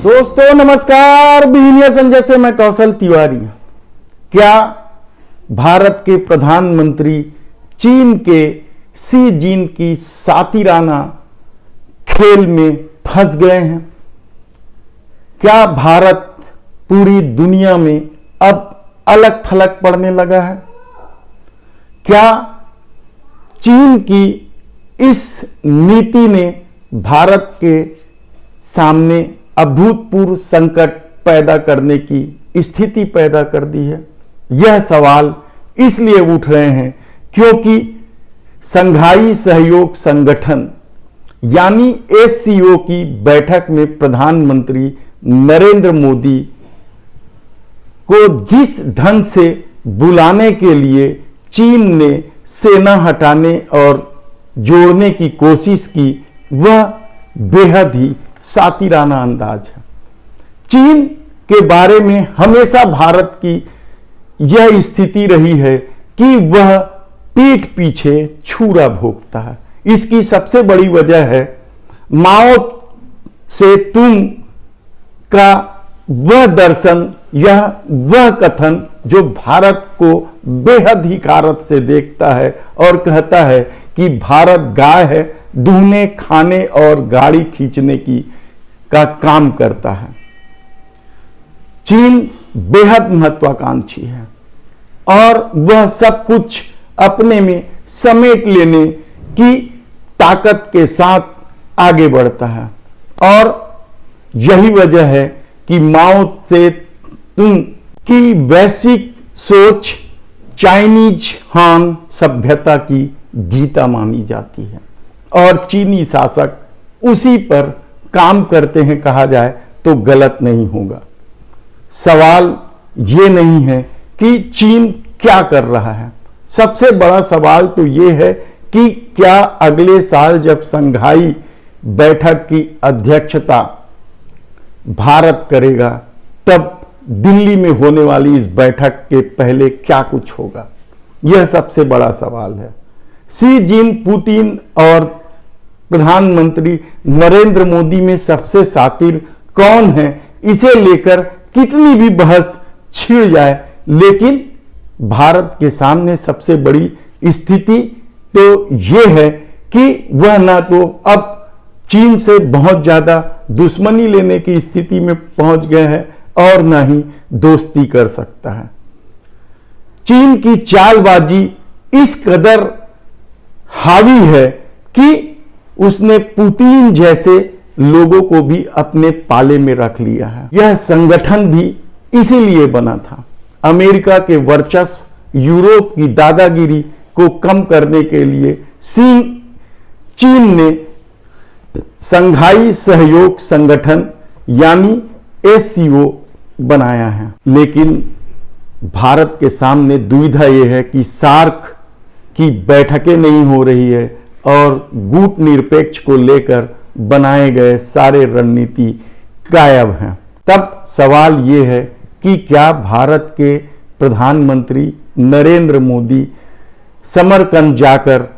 दोस्तों नमस्कार। बिहिनिया संजय से मैं कौशल तिवारी। क्या भारत के प्रधानमंत्री चीन के शी जिन की सातिराना खेल में फंस गए हैं? क्या भारत पूरी दुनिया में अब अलग थलग पड़ने लगा है? क्या चीन की इस नीति ने भारत के सामने अभूतपूर्व संकट पैदा करने की स्थिति पैदा कर दी है? यह सवाल इसलिए उठ रहे हैं क्योंकि संघाई सहयोग संगठन यानी एससीओ की बैठक में प्रधानमंत्री नरेंद्र मोदी को जिस ढंग से बुलाने के लिए चीन ने सेना हटाने और जोड़ने की कोशिश की, वह बेहद ही सातिराना अंदाज है। चीन के बारे में हमेशा भारत की यह स्थिति रही है कि वह पीठ पीछे छुरा भोंकता है। इसकी सबसे बड़ी वजह है माओ से तुम का वह दर्शन, यह वह कथन जो भारत को बेहद ही कारत से देखता है और कहता है कि भारत गाय है, दूहने खाने और गाड़ी खींचने का काम करता है। चीन बेहद महत्वाकांक्षी है और वह सब कुछ अपने में समेट लेने की ताकत के साथ आगे बढ़ता है और यही वजह है कि माओ से तुंग की वैश्विक सोच चाइनीज हान सभ्यता की गीता मानी जाती है और चीनी शासक उसी पर काम करते हैं, कहा जाए तो गलत नहीं होगा। सवाल ये नहीं है कि चीन क्या कर रहा है, सबसे बड़ा सवाल तो ये है कि क्या अगले साल जब संघाई बैठक की अध्यक्षता भारत करेगा तब दिल्ली में होने वाली इस बैठक के पहले क्या कुछ होगा, यह सबसे बड़ा सवाल है। शी जिन पुतिन और प्रधानमंत्री नरेंद्र मोदी में सबसे सातिर कौन है, इसे लेकर कितनी भी बहस छिड़ जाए, लेकिन भारत के सामने सबसे बड़ी स्थिति तो यह है कि वह ना तो अब चीन से बहुत ज्यादा दुश्मनी लेने की स्थिति में पहुंच गए हैं और ना ही दोस्ती कर सकता है। चीन की चालबाजी इस कदर हावी है कि उसने पुतिन जैसे लोगों को भी अपने पाले में रख लिया है। यह संगठन भी इसीलिए बना था। अमेरिका के वर्चस्व, यूरोप की दादागिरी को कम करने के लिए चीन ने संघाई सहयोग संगठन यानी एससीओ बनाया है। लेकिन भारत के सामने दुविधा यह है कि सार्क की बैठकें नहीं हो रही है और गुट निरपेक्ष को लेकर बनाए गए सारे रणनीति गायब हैं। तब सवाल यह है कि क्या भारत के प्रधानमंत्री नरेंद्र मोदी समरकंद जाकर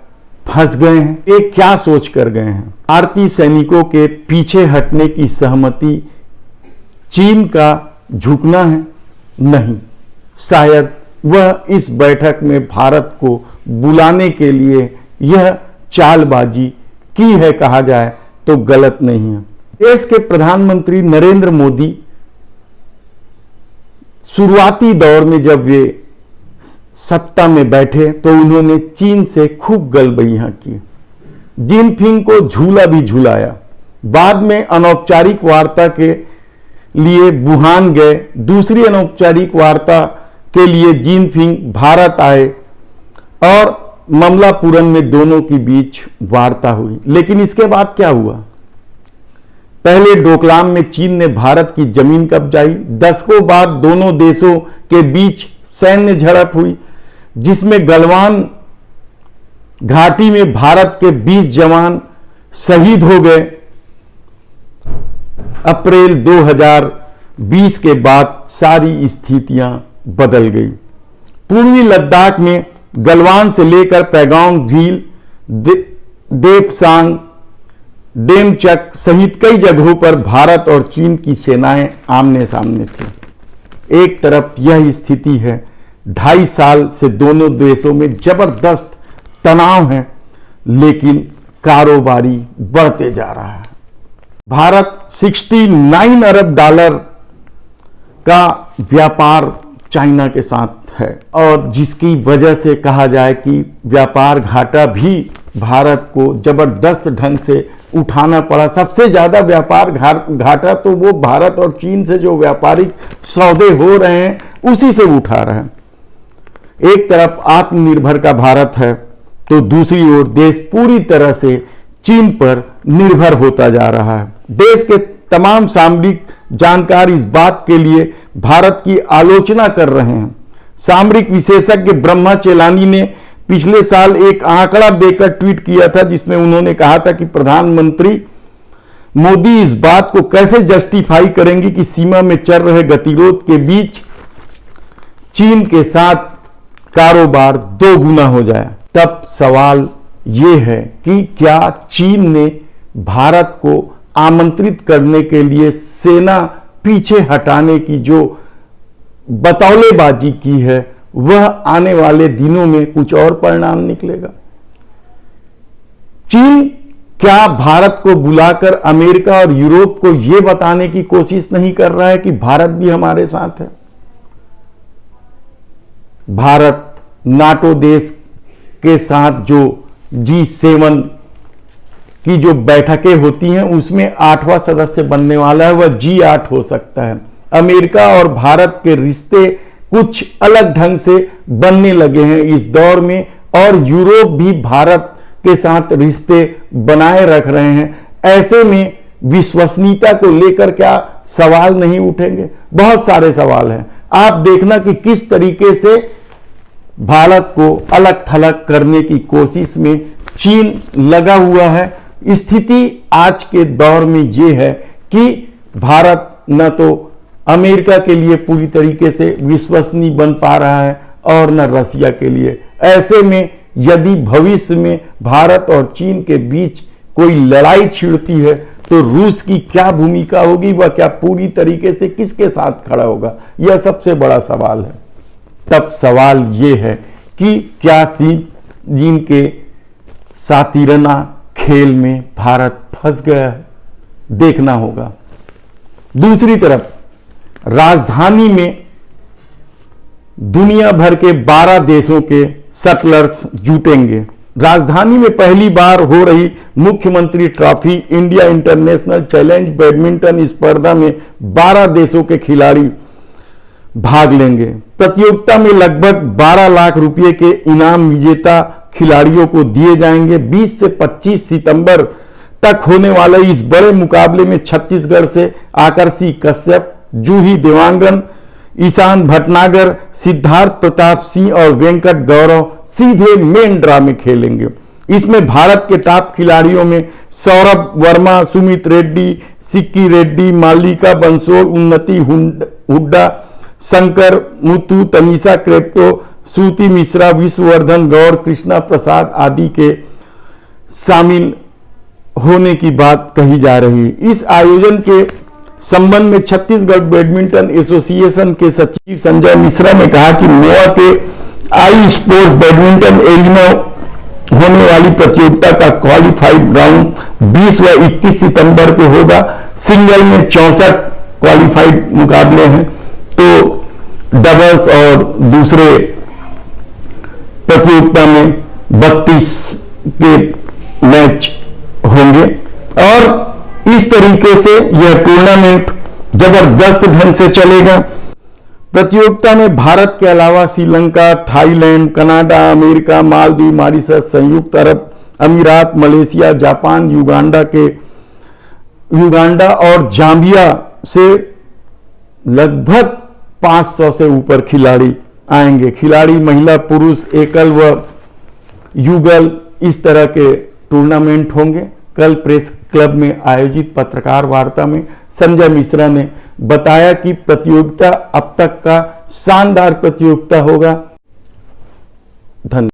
फंस गए हैं? ये क्या सोच कर गए हैं? भारतीय सैनिकों के पीछे हटने की सहमति चीन का झुकना है? नहीं, शायद वह इस बैठक में भारत को बुलाने के लिए यह चालबाजी की है, कहा जाए तो गलत नहीं है। देश के प्रधानमंत्री नरेंद्र मोदी शुरुआती दौर में जब वे सत्ता में बैठे तो उन्होंने चीन से खूब गलबैयां की, जिनपिंग को झूला भी झुलाया। बाद में अनौपचारिक वार्ता के लिए वुहान गए। दूसरी अनौपचारिक वार्ता के लिए जिनपिंग भारत आए और ममलापुरम में दोनों के बीच वार्ता हुई। लेकिन इसके बाद क्या हुआ? पहले डोकलाम में चीन ने भारत की जमीन कब्जाई। दशकों बाद दोनों देशों के बीच सैन्य झड़प हुई जिसमें गलवान घाटी में भारत के 20 जवान शहीद हो गए। अप्रैल 2020 के बाद सारी स्थितियां बदल गई। पूर्वी लद्दाख में गलवान से लेकर पैगांग झील, देपसांग डेमचक सहित कई जगहों पर भारत और चीन की सेनाएं आमने सामने थी। एक तरफ यह स्थिति है, 2.5 साल से दोनों देशों में जबरदस्त तनाव है, लेकिन कारोबारी बढ़ते जा रहा है। भारत 69 अरब डॉलर का व्यापार चाइना के साथ है और जिसकी वजह से कहा जाए कि व्यापार घाटा भी भारत को जबरदस्त ढंग से उठाना पड़ा। सबसे ज्यादा व्यापार घाटा तो वो भारत और चीन से जो व्यापारिक सौदे हो रहे हैं उसी से उठा रहे हैं। एक तरफ आत्मनिर्भर का भारत है तो दूसरी ओर देश पूरी तरह से चीन पर निर्भर होता जा रहा है। देश के तमाम सामरिक जानकार इस बात के लिए भारत की आलोचना कर रहे हैं। सामरिक विशेषज्ञ ब्रह्मा चेलानी ने पिछले साल एक आंकड़ा देकर ट्वीट किया था, जिसमें उन्होंने कहा था कि प्रधानमंत्री मोदी इस बात को कैसे जस्टिफाई करेंगे कि सीमा में चल रहे गतिरोध के बीच चीन के साथ कारोबार 2 गुना हो जाए। तब सवाल यह है कि क्या चीन ने भारत को आमंत्रित करने के लिए सेना पीछे हटाने की जो बतौलेबाजी की है वह आने वाले दिनों में कुछ और परिणाम निकलेगा। चीन क्या भारत को बुलाकर अमेरिका और यूरोप को यह बताने की कोशिश नहीं कर रहा है कि भारत भी हमारे साथ है? भारत नाटो देश के साथ जो G7 की जो बैठकें होती हैं उसमें 8वां सदस्य बनने वाला है, वह G8 हो सकता है। अमेरिका और भारत के रिश्ते कुछ अलग ढंग से बनने लगे हैं इस दौर में और यूरोप भी भारत के साथ रिश्ते बनाए रख रहे हैं। ऐसे में विश्वसनीयता को लेकर क्या सवाल नहीं उठेंगे? बहुत सारे सवाल हैं। आप देखना कि किस तरीके से भारत को अलग थलग करने की कोशिश में चीन लगा हुआ है। स्थिति आज के दौर में यह है कि भारत न तो अमेरिका के लिए पूरी तरीके से विश्वसनीय बन पा रहा है और न रसिया के लिए। ऐसे में यदि भविष्य में भारत और चीन के बीच कोई लड़ाई छिड़ती है तो रूस की क्या भूमिका होगी, वह क्या पूरी तरीके से किसके साथ खड़ा होगा, यह सबसे बड़ा सवाल है। तब सवाल यह है कि क्या चीन के सातिरना खेल में भारत फंस गया है, देखना होगा। दूसरी तरफ राजधानी में दुनिया भर के 12 देशों के शटलर्स जुटेंगे। राजधानी में पहली बार हो रही मुख्यमंत्री trophy India international challenge badminton स्पर्धा में 12 देशों के खिलाड़ी भाग लेंगे। प्रतियोगिता में लगभग 12 लाख रुपए के इनाम विजेता खिलाड़ियों को दिए जाएंगे। 20 से 25 सितंबर तक होने वाले इस बड़े मुकाबले में छत्तीसगढ़ से आकर्षि कश्यप, जूही देवांगन, ईशान भटनागर, सिद्धार्थ प्रताप सिंह और वेंकट गौरव सीधे मेन ड्रा में खेलेंगे। इसमें भारत के टॉप खिलाड़ियों में सौरभ वर्मा, सुमित रेड्डी, सिक्की रेड्डी, मालिका बंसोड़, उन्नति हुड्डा, शंकर मुतु, तनिषा क्रेप्टो, श्रुति मिश्रा, विश्ववर्धन गौर, कृष्णा प्रसाद आदि के शामिल होने की बात कही जा रही है। इस आयोजन के संबंध में छत्तीसगढ़ बैडमिंटन एसोसिएशन के सचिव संजय मिश्रा ने कहा कि मोआ के आई स्पोर्ट्स बैडमिंटन एरिना होने वाली प्रतियोगिता का क्वालिफाइड राउंड 20 व 21 सितंबर को होगा। सिंगल में 64 क्वालिफाइड मुकाबले हैं तो डबल्स और दूसरे प्रतियोगिता में 32 के मैच होंगे और इस तरीके से यह टूर्नामेंट जबरदस्त ढंग से चलेगा। प्रतियोगिता में भारत के अलावा Sri Lanka, Thailand, Canada, America, Maldives, Mauritius, संयुक्त अरब अमीरात, मलेशिया, जापान, युगांडा और जाम्बिया से लगभग 500 से ऊपर खिलाड़ी आएंगे। खिलाड़ी महिला, पुरुष, एकल व युगल इस तरह के टूर्नामेंट होंगे। कल प्रेस क्लब में आयोजित पत्रकार वार्ता में संजय मिश्रा ने बताया कि प्रतियोगिता अब तक का शानदार प्रतियोगिता होगा। धन्यवाद।